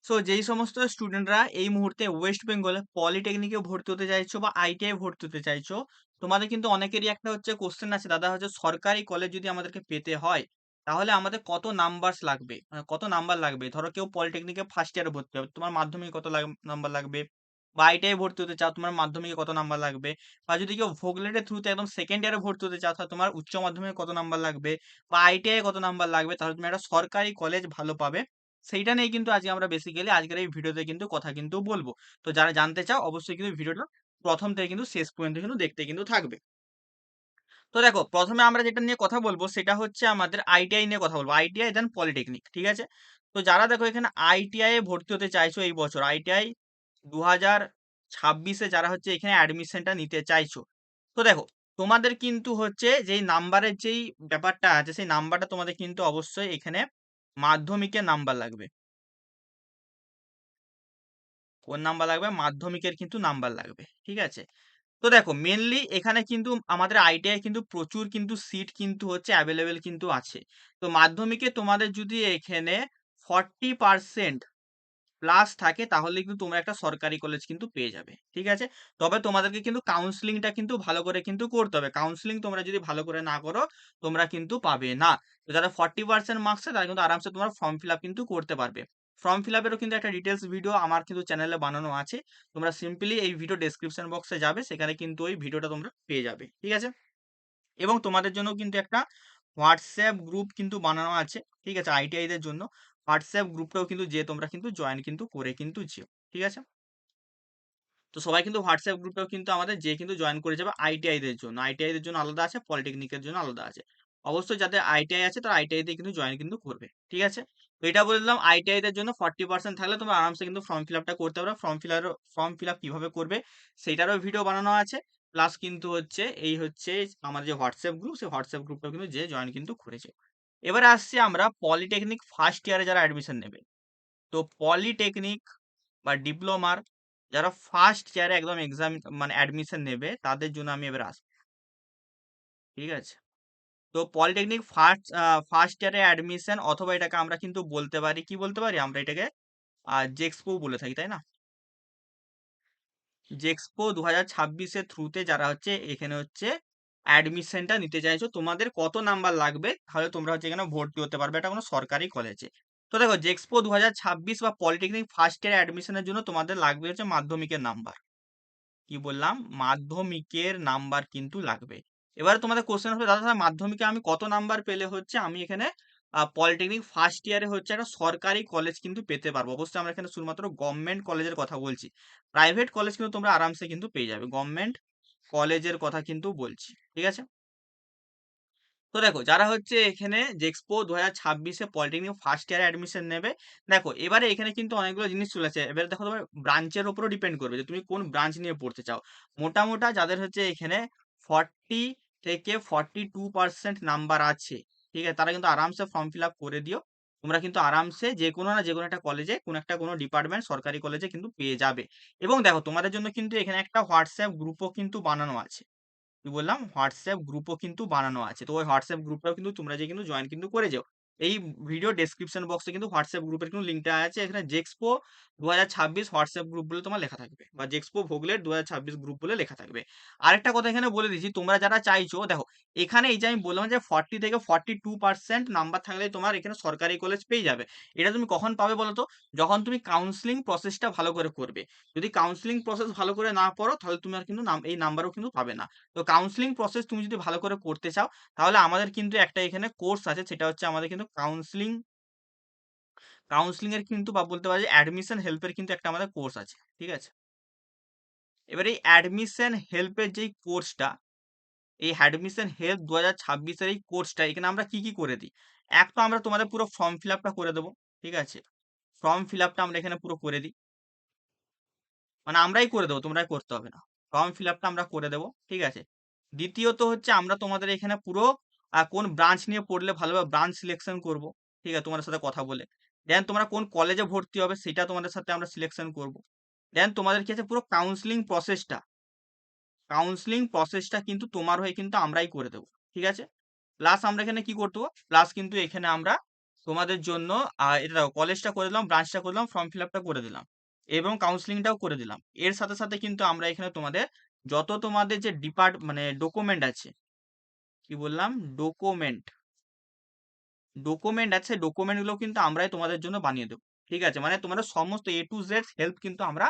So যেই সমস্ত স্টুডেন্টরা এই মুহূর্তে ওয়েস্ট বেঙ্গলে পলিটেকনিকে ভর্তি হতে চাইছো বা আইটিআই ভর্তি হতে চাইছো, তোমাদের কিন্তু অনেকেরই একটা হচ্ছে কোশ্চেন আছে, দাদা হচ্ছে সরকারি কলেজ যদি আমাদেরকে পেতে হয়, তাহলে আমাদের কত নাম্বারস লাগবে? কত নাম্বার লাগবে? ধরো কেউ পলিটেকনিকে ফার্স্ট ইয়ারে ভর্তি হবে, তোমার মাধ্যমিকে কত নাম্বার লাগবে? বা আইটিআই ভর্তি হতে চাও, তোমার মাধ্যমিকে কত নাম্বার লাগবে? বা যদি কেউ ভোগলেটের থ্রুতে একদম সেকেন্ড ইয়ারে ভর্তি হতে চাও, তাহলে তোমার উচ্চ মাধ্যমিকে কত নাম্বার লাগবে? বা আইটিআই কত নাম্বার লাগবে? তাহলে তুমি একটা সরকারি কলেজ ভালো পাবে। সেইটা নিয়ে কিন্তু আজকে আমরা বেসিক্যালি আজকের এই ভিডিওতে কিন্তু কথা কিন্তু বলবো। তো যারা জানতে চাও অবশ্যই কিন্তু ভিডিওটা প্রথম থেকে কিন্তু শেষ পর্যন্ত কিন্তু দেখতে কিন্তু থাকবে। তো দেখো, প্রথমে আমরা যেটা নিয়ে কথা বলবো সেটা হচ্ছে আমাদের আইটিআই নিয়ে কথা বলবো। আইটিআই দেন পলিটেকনিক, ঠিক আছে? তো যারা দেখো এখানে আইটিআই এ ভর্তি হতে চাইছো এই বছর, আইটিআই 2026 এ যারা হচ্ছে এখানে অ্যাডমিশনটা নিতে চাইছো। তো দেখো, তোমাদের কিন্তু হচ্ছে যেই নাম্বারের যেই ব্যাপারটা আছে, সেই নাম্বারটা তোমাদের কিন্তু অবশ্যই এখানে মাধ্যমিকের নাম্বার লাগবে। কোন নাম্বার লাগবে? মাধ্যমিকের কিন্তু নাম্বার লাগবে। ঠিক আছে? তো দেখো, মেইনলি এখানে কিন্তু আমাদের আইটিআই কিন্তু প্রচুর কিন্তু সিট কিন্তু হচ্ছে এভেলেবেল কিন্তু আছে। তো মাধ্যমিকে তোমাদের যদি এখানে 40% প্লাস থাকে, তাহলে কিন্তু তোমরা একটা সরকারি কলেজ কিন্তু পেয়ে যাবে। ঠিক আছে? তবে তোমাদেরকে কিন্তু কাউন্সেলিংটা কিন্তু ভালো করে কিন্তু করতে হবে। কাউন্সেলিং তোমরা যদি ভালো করে না করো, তোমরা কিন্তু পাবে না। তো যারা 40% মার্কস আছে, তারা কিন্তু আরামসে তোমার ফর্ম ফিল আপ কিন্তু করতে পারবে। ফর্ম ফিল আপেরও কিন্তু একটা ডিটেলস ভিডিও আমার কিন্তু চ্যানেলে বানানো আছে। তোমরা সিম্পলি এই ভিডিও ডেসক্রিপশন বক্সে যাবে, সেখানে কিন্তু ওই ভিডিওটা তোমরা পেয়ে যাবে। ঠিক আছে? এবং তোমাদের জন্য কিন্তু একটা হোয়াটসঅ্যাপ গ্রুপ কিন্তু বানানো আছে। ঠিক আছে? আইটিআই দের জন্য হোয়াটসঅ্যাপ গ্রুপটাও কিন্তু তোমরা কিন্তু জয়েন কিন্তু করে কিন্তু যেও। ঠিক আছে? তো সবাই কিন্তু হোয়াটসঅ্যাপ গ্রুপটাও কিন্তু আমাদের কিন্তু জয়েন করে যাবে আইটিআই দের জন্য। আইটিআই দের জন্য আলাদা আছে, পলিটেকনিকের জন্য আলাদা আছে। অবশ্যই যাদের আইটিআই আছে তারা আইটিআই তে কিন্তু জয়েন কিন্তু করবে। ঠিক আছে? তো এটা বলে দিলাম, আইটিআই দের জন্য 40% থাকলে তোমরা আরামসে কিন্তু ফর্ম ফিল আপটা করতে পারো। ফর্ম ফিল আপ কিভাবে করবে সেইটারও ভিডিও বানানো আছে। প্লাস কিন্তু হচ্ছে এই হচ্ছে আমাদের যে হোয়াটসঅ্যাপ গ্রুপ, সেই হোয়াটসঅ্যাপ গ্রুপটাও কিন্তু জয়েন কিন্তু করেছে। এবারে আসছি আমরা পলিটেকনিক ফার্স্ট ইয়ারে যারা অ্যাডমিশন নেবে। তো পলিটেকনিক বা ডিপ্লোমার যারা ফার্স্ট ইয়ারে একদম এক্সাম মানে অ্যাডমিশন নেবে, তাদের জন্য আমি এবার আসবো। ঠিক আছে? তো পলিটেকনিক ফার্স্ট ইয়ারে অ্যাডমিশন, অথবা এটাকে আমরা কিন্তু বলতে পারি, কি বলতে পারি আমরা এটাকে, জেক্সপো বলে থাকি, তাই না? জেক্সপো 2026 এর থ্রুতে যারা হচ্ছে এখানে হচ্ছে অ্যাডমিশনটা নিতে চাইছো, তোমাদের কত নাম্বার লাগবে তাহলে তোমরা হচ্ছে এখানে ভর্তি হতে পারবে এটা কোনো সরকারি কলেজে। তো দেখো, জেক্সপো 2026 বা পলিটেকনিক ফার্স্ট ইয়ার অ্যাডমিশনের জন্য তোমাদের লাগবে হচ্ছে মাধ্যমিকের নাম্বার। কি বললাম? মাধ্যমিকের নাম্বার কিন্তু লাগবে। এবারে তোমাদের কোশ্চেন হবে, দাদা স্যার মাধ্যমিকে আমি কত নাম্বার পেলে হচ্ছে আমি এখানে পলিটেকনিক ফার্স্ট ইয়ারে হচ্ছে একটা সরকারি কলেজ কিন্তু পেতে পারবো? অবশ্যই আমরা এখানে শুধুমাত্র গভর্নমেন্ট কলেজের কথা বলছি। প্রাইভেট কলেজ কিন্তু তোমরা আরামসে কিন্তু পেয়ে যাবে, গভর্নমেন্ট কলেজের কথা কিন্তু বলছি। ঠিক আছে? তো দেখো, যারা হচ্ছে এখানে জেক্সপো 2026 পলিটেকনিক ফার্স্ট ইয়ারে অ্যাডমিশন নেবে, দেখো এবারে এখানে কিন্তু অনেকগুলো জিনিস চলে আসে। এবারে দেখো, তোমার ব্রাঞ্চের উপরও ডিপেন্ড করবে যে তুমি কোন ব্রাঞ্চ নিয়ে পড়তে চাও। মোটামোটা যাদের হচ্ছে এখানে 40 থেকে 42% নাম্বার আছে, ঠিক আছে, তারা কিন্তু আরামসে ফর্ম ফিল আপ করে দিও। তোমরা কিন্তু আরামসে যে কোনো না যে কোনো একটা কলেজে, কোনো ডিপার্টমেন্ট সরকারি কলেজে কিন্তু পেয়ে যাবে। এবং দেখো, তোমাদের জন্য কিন্তু এখানে একটা হোয়াটসঅ্যাপ গ্রুপও কিন্তু বানানো আছে। কি বললাম? হোয়াটসঅ্যাপ গ্রুপও কিন্তু বানানো আছে। তো ওই হোয়াটসঅ্যাপ গ্রুপটাও কিন্তু তোমরা কিন্তু জয়েন কিন্তু করে যাও। এই ভিডিও ডেসক্রিপশন বক্সে কিন্তু হোয়াটসঅ্যাপ গ্রুপের কিন্তু লিঙ্কটা আছে। এখানে জেক্সপো 2026 হোয়াটসঅ্যাপ গ্রুপ বলে তোমার লেখা থাকবে, বা জেক্সপো ভোগলেট 2026 গ্রুপ বলে লেখা থাকবে। আরেকটা কথা এখানে বলে দিচ্ছি, তোমরা যারা চাইছো, দেখো এখানে এই যে আমি বললাম যে 40 থেকে 42% নাম্বার থাকলে তোমার এখানে সরকারি কলেজ পেয়ে যাবে। এটা তুমি কখন পাবে বলো তো? যখন তুমি কাউন্সিলিং প্রসেসটা ভালো করে করবে। যদি কাউন্সিলিং প্রসেস ভালো করে না করো, তাহলে তুমি আর কিন্তু এই নাম্বারও কিন্তু পাবে না। তো কাউন্সিলিং প্রসেস তুমি যদি ভালো করে করতে চাও, তাহলে আমাদের কিন্তু একটা এখানে কোর্স আছে, সেটা হচ্ছে আমাদের কিন্তু কাউন্সিলিং এর কিন্তু, বা বলতে পারি অ্যাডমিশন হেল্পের কিন্তু একটা আমাদের কোর্স আছে। ঠিক আছে? এবার এই অ্যাডমিশন হেল্পের যেই কোর্সটা, এই অ্যাডমিশন হেল্প 2026 এর এই কোর্সটা, এখানে আমরা কি কি করে দিই? এক তো আমরা তোমাদের পুরো ফর্ম ফিল আপটা করে দেবো। ঠিক আছে? ফর্ম ফিল আপটা আমরা এখানে পুরো করে দিই, মানে আমরাই করে দেবো, তোমরাই করতে হবে না। ফর্ম ফিল আপটা আমরা করে দেবো। ঠিক আছে? দ্বিতীয়ত হচ্ছে আমরা তোমাদের এখানে পুরো কোন ব্রাঞ্চ নিয়ে পড়লে ভালো হবে ব্রাঞ্চ সিলেকশন করব। ঠিক আছে? তোমাদের সাথে কথা বলে। দেন তোমরা কোন কলেজে ভর্তি হবে সেটা তোমাদের সাথে আমরা সিলেকশন করব। দেন তোমাদের কি আছে, পুরো কাউন্সেলিং প্রসেসটা কিন্তু তোমার হয়ে কিন্তু আমরাই করে দেবো। ঠিক আছে? প্লাস আমরা এখানে কি করতে হবে? প্লাস কিন্তু এখানে আমরা তোমাদের জন্য এটা দেখো, কলেজটা করে দিলাম, ব্রাঞ্চটা করে দিলাম, ফর্ম ফিল আপটা করে দিলাম এবং কাউন্সিলিংটাও করে দিলাম। এর সাথে সাথে কিন্তু আমরা এখানে তোমাদের যত তোমাদের যে মানে ডকুমেন্ট আছে, কি বললাম, ডকুমেন্ট ডকুমেন্ট আছে, ডকুমেন্ট গুলো কিন্তু আমরাই তোমাদের জন্য বানিয়ে দেবো। ঠিক আছে, মানে তোমাদের সমস্ত A to Z হেল্প কিন্তু আমরা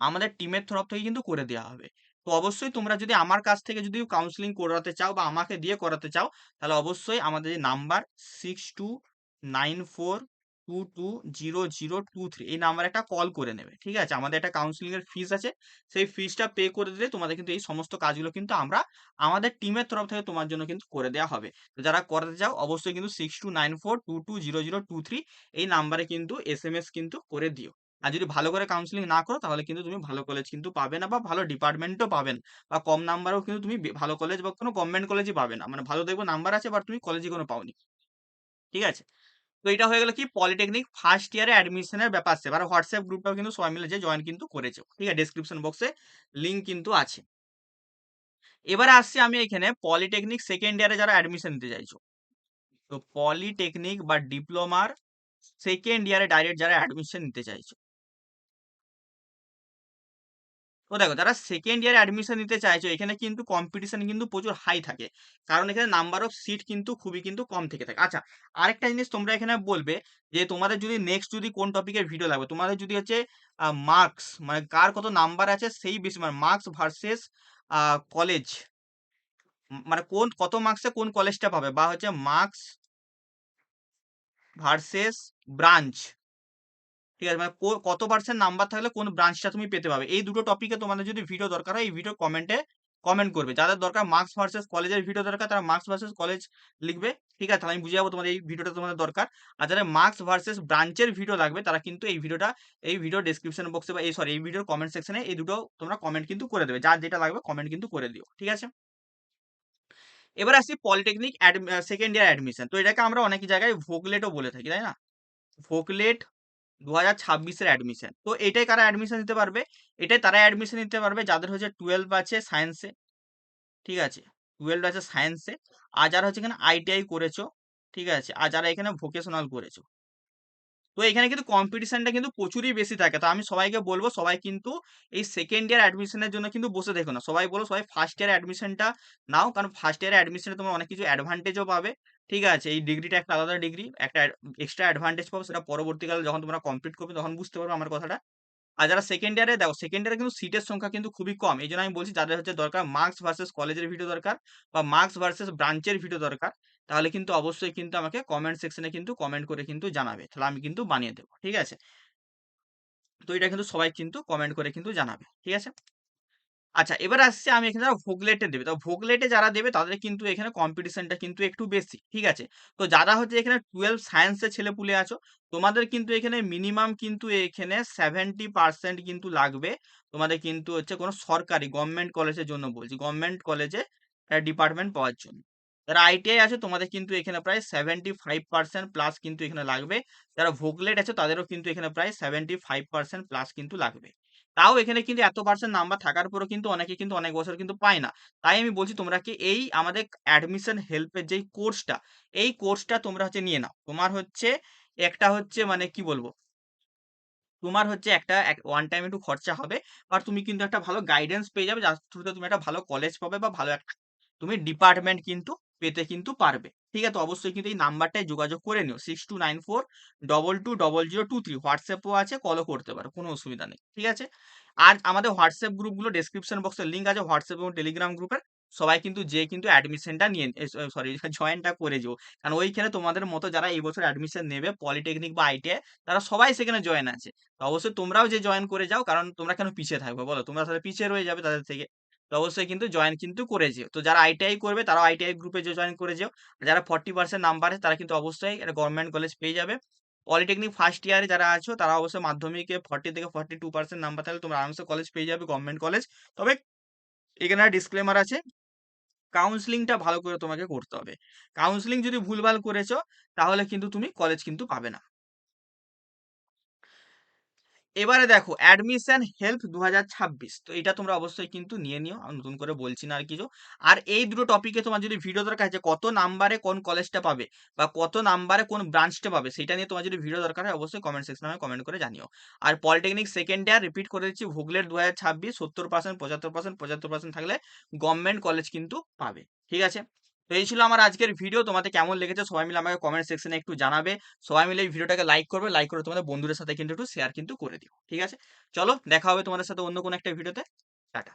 আমাদের টিমের তরফ থেকে কিন্তু করে দেওয়া হবে। তো অবশ্যই তোমরা যদি আমার কাছ থেকে যদি কাউন্সিলিং করাতে চাও বা আমাকে দিয়ে করাতে চাও, তাহলে অবশ্যই আমাদের যে নাম্বার 6294220023 এই নাম্বারে একটা কল করে নেবে। ঠিক আছে, আমাদের একটা কাউন্সিলিং এর ফিস আছে, সেই ফিসটা পে করে দিলে তোমাদের কিন্তু এই সমস্ত কাজগুলো কিন্তু আমরা আমাদের টিমের তরফ থেকে তোমার জন্য কিন্তু করে দেওয়া হবে। তো যারা করাতে চাও অবশ্যই কিন্তু 6294220023 এই নাম্বারে কিন্তু SMS কিন্তু করে দিও। আর যদি ভালো করে কাউন্সিলিং না করো তাহলে কিন্তু তুমি ভালো কলেজ কিন্তু পাবে না বা ভালো ডিপার্টমেন্টও পাবে না, বা কম নাম্বারেও কিন্তু তুমি ভালো কলেজ বা কোনো গভর্নমেন্ট কলেজই পাবে না, মানে ভালো দেখবো নাম্বার আছে বাট তুমি কলেজে কোনো পাওনি। ঠিক আছে, তো এটা হয়ে গেল কি পলিটেকনিক ফার্স্ট ইয়ারে অ্যাডমিশনের ব্যাপার। আর হোয়াটসঅ্যাপ গ্রুপটাও কিন্তু সবাই মিলে যে জয়েন কিন্তু করেছে। ঠিক আছে, ডেসক্রিপশন বক্সে লিঙ্ক কিন্তু আছে। এবারে আসছি আমি এখানে পলিটেকনিক সেকেন্ড ইয়ারে যারা অ্যাডমিশন নিতে চাইছো, তো পলিটেকনিক বা ডিপ্লোমার সেকেন্ড ইয়ারে ডাইরেক্ট যারা অ্যাডমিশন নিতে চাইছো, তো দেখো যারা সেকেন্ড ইয়ারে অ্যাডমিশন নিতে চাইছো এখানে কিন্তু কম্পিটিশন কিন্তু প্রচুর হাই থাকে, কারণ এখানে নাম্বার অফ সিট কিন্তু খুবই কিন্তু কম থেকে থাকে। আচ্ছা, আরেকটা জিনিস তোমরা এখানে বলবে যে তোমাদের যদি নেক্সট যদি কোন টপিকের ভিডিও লাগবে, তোমাদের যদি হচ্ছে মার্কস মানে কার কত নাম্বার আছে সেই বেশি, মানে মার্কস ভার্সেস কলেজ, মানে কোন কত মার্কসে কোন কলেজটা পাবে, বা হচ্ছে মার্কস ভার্সেস ব্রাঞ্চ। ঠিক আছে, মানে কত পার্সেন্ট নাম্বার থাকলে কোন ব্রাঞ্চটা তুমি পেতে পাবে, এই দুটো টপিকে তোমাদের যদি ভিডিও দরকার হয় এই ভিডিও কমেন্টে কমেন্ট করবে। যাদের দরকার মার্কস ভার্সেস কলেজের ভিডিও দরকার তারা মার্কস ভার্সেস কলেজ লিখবে। ঠিক আছে, তাহলে আমি বুঝে যাবো তোমাদের এই ভিডিওটা তোমাদের দরকার। আর যারা মার্কস ভার্সেস ব্রাঞ্চের ভিডিও লাগবে তারা কিন্তু এই ভিডিওটা এই ভিডিও ডেসক্রিপশন বক্সে বা এই ভিডিওর কমেন্ট সেকশনে এই দুটো তোমরা কমেন্ট কিন্তু করে দেবে, যার যেটা লাগবে কমেন্ট কিন্তু করে দিও। ঠিক আছে, এবার আসছি পলিটেকনিক সেকেন্ড ইয়ার অ্যাডমিশন। তো এটাকে আমরা অনেক জায়গায় ভোগলেটও বলে থাকি, তাই না? ভোগলেট 2026-এর অ্যাডমিশন। তো এটাই কারা অ্যাডমিশন নিতে পারবে? এটাই তারা অ্যাডমিশন নিতে পারবে যাদের হচ্ছে 12 আছে সায়েন্সে। ঠিক আছে, 12 আছে সায়েন্সে, আর যারা হচ্ছে এখানে ITI করেছো। ঠিক আছে, আর যারা এখানে ভোকেশনাল করেছো। তো এখানে কিন্তু কম্পিটিশনটা কিন্তু প্রচুরই বেশি থাকে। তো আমি সবাইকে বলবো সবাই কিন্তু এই সেকেন্ড ইয়ার অ্যাডমিশনের জন্য কিন্তু বসে দেখো না, সবাই বলো সবাই ফার্স্ট ইয়ার অ্যাডমিশনটা নাও, কারণ ফার্স্ট ইয়ার অ্যাডমিশনে তোমরা অনেক কিছু অ্যাডভান্টেজও পাবে। ঠিক আছে, এই ডিগ্রিটা একটা আলাদা ডিগ্রি, একটা এক্সট্রা অ্যাডভান্টেজ পাবো, সেটা পরবর্তীকালে যখন তোমরা কমপ্লিট করবে তখন বুঝতে পারবে আমার কথাটা। আর যারা সেকেন্ড ইয়ারে দেখো, সেকেন্ড ইয়ারে কিন্তু সিটের সংখ্যা কিন্তু খুবই কম, এই জন্য আমি বলছি যাদের হচ্ছে দরকার মার্কস ভার্সেস কলেজের ভিডিও দরকার বা মার্কস ভার্সেস ব্রাঞ্চের ভিডিও দরকার, তাহলে কিন্তু অবশ্যই কিন্তু আমাকে কমেন্ট সেকশনে কিন্তু কমেন্ট করে কিন্তু জানাবে, তাহলে আমি কিন্তু বানিয়ে দেবো। ঠিক আছে, তো এটা কিন্তু সবাই কিন্তু কমেন্ট করে কিন্তু জানাবে। ঠিক আছে, আচ্ছা এবার আসছে আমি এখানে যারা ভোগলেটে দেবে, তো ভোগলেটে যারা দেবে তাদের কিন্তু এখানে কম্পিটিশনটা কিন্তু একটু বেশি। ঠিক আছে, তো যারা হচ্ছে এখানে 12 সায়েন্সের ছেলেপুলে আছো তোমাদের কিন্তু এখানে মিনিমাম কিন্তু এখানে 70% কিন্তু লাগবে তোমাদের কিন্তু হচ্ছে কোনো সরকারি গভর্নমেন্ট কলেজের জন্য, বলছি গভর্নমেন্ট কলেজে ডিপার্টমেন্ট পাওয়ার জন্য। যারা ITI আছে তোমাদের কিন্তু এখানে প্রায় 75% প্লাস কিন্তু এখানে লাগবে। যারা ভোগলেট আছে তাদেরও কিন্তু এখানে প্রায় 75% প্লাস কিন্তু লাগবে। তাও এখানে কিন্তু এত পার্সেন্ট নাম্বার থাকার পরেও কিন্তু অনেকে কিন্তু অনেক বছর কিন্তু পায় না। তাই আমি বলছি তোমরা কি এই আমাদের অ্যাডমিশন হেল্পের যেই কোর্সটা, এই কোর্সটা তোমরা হচ্ছে নিয়ে নাও। তোমার হচ্ছে একটা হচ্ছে মানে কি বলবো, তোমার হচ্ছে একটা ওয়ান টাইম একটু খরচা হবে, আর তুমি কিন্তু একটা ভালো গাইডেন্স পেয়ে যাবে যার থ্রুতে তুমি একটা ভালো কলেজ পাবে বা ভালো একটা তুমি ডিপার্টমেন্ট কিন্তু পেতে কিন্তু পারবে। ঠিক আছে, তো অবশ্যই কিন্তু এই নাম্বারটায় যোগাযোগ করে নিও 6294220023। হোয়াটসঅ্যাপও আছে, কলও করতে পারো, কোনো অসুবিধা নেই। ঠিক আছে, আর আমাদের হোয়াটসঅ্যাপ গ্রুপগুলো ডেসক্রিপশন বক্সে লিঙ্ক আছে, হোয়াটসঅ্যাপ এবং টেলিগ্রাম গ্রুপের। সবাই কিন্তু যে কিন্তু অ্যাডমিশনটা নিয়ে সরি জয়েনটা করে যেও, কারণ ওইখানে তোমাদের মতো যারা এই বছর অ্যাডমিশন নেবে পলিটেকনিক বা ITI তারা সবাই সেখানে জয়েন আছে। তো অবশ্যই তোমরাও যে জয়েন করে যাও, কারণ তোমরা কেন পিছিয়ে থাকবে বলো, তোমরা তাহলে পিছিয়ে রয়ে যাবে তাদের থেকে। তো অবশ্যই কিন্তু জয়েন কিন্তু করে যেও। তো যারা ITI করবে তারাও ITI গ্রুপে জয়েন করে যেও। আর যারা 40% নাম্বার আছে তারা কিন্তু অবশ্যই একটা গভর্নমেন্ট কলেজ পেয়ে যাবে। পলিটেকনিক ফার্স্ট ইয়ারে যারা আছো তারা অবশ্যই মাধ্যমিকে 40 থেকে 42% নাম্বার থাকলে তোমরা আরামসে কলেজ পেয়ে যাবে, গভর্নমেন্ট কলেজ। তবে এখানে একটা ডিসক্লেমার আছে, কাউন্সিলিংটা ভালো করে তোমাকে করতে হবে। কাউন্সিলিং যদি ভুলভাল করেছো তাহলে কিন্তু তুমি কলেজ কিন্তু পাবে না। এবারে দেখো অ্যাডমিশন হেল্প 2026, তো এটা তোমরা অবশ্যই কিন্তু নিয়ে নিও, আমি নতুন করে বলছি না আর কিছু। আর এই দুটো টপিকে তোমার যদি ভিডিও দরকার আছে, কত নাম্বারে কোন কলেজটা পাবে বা কত নাম্বারে কোন ব্রাঞ্চটা পাবে, সেটা নিয়ে তোমার যদি ভিডিও দরকার হয় অবশ্যই কমেন্ট সেকশনে আমাকে কমেন্ট করে জানিও। আর পলিটেকনিক সেকেন্ড ইয়ার রিপিট করে দিচ্ছি, ভোগলের 2026 70%, 75%, 75% থাকলে গভর্নমেন্ট কলেজ কিন্তু পাবে। ঠিক আছে, তো এই ছিল আমার আজকের ভিডিও। তোমাদের কেমন লেগেছে সবাই মিলে আমাকে কমেন্ট সেকশনে একটু জানাবে। সবাই মিলে এই ভিডিওটাকে লাইক করবে, লাইক করে তোমাদের বন্ধুদের সাথে কিন্তু একটু শেয়ার কিন্তু করে দিও। ঠিক আছে, চলো দেখা হবে তোমাদের সাথে অন্য কোনো একটা ভিডিওতে। টাটা।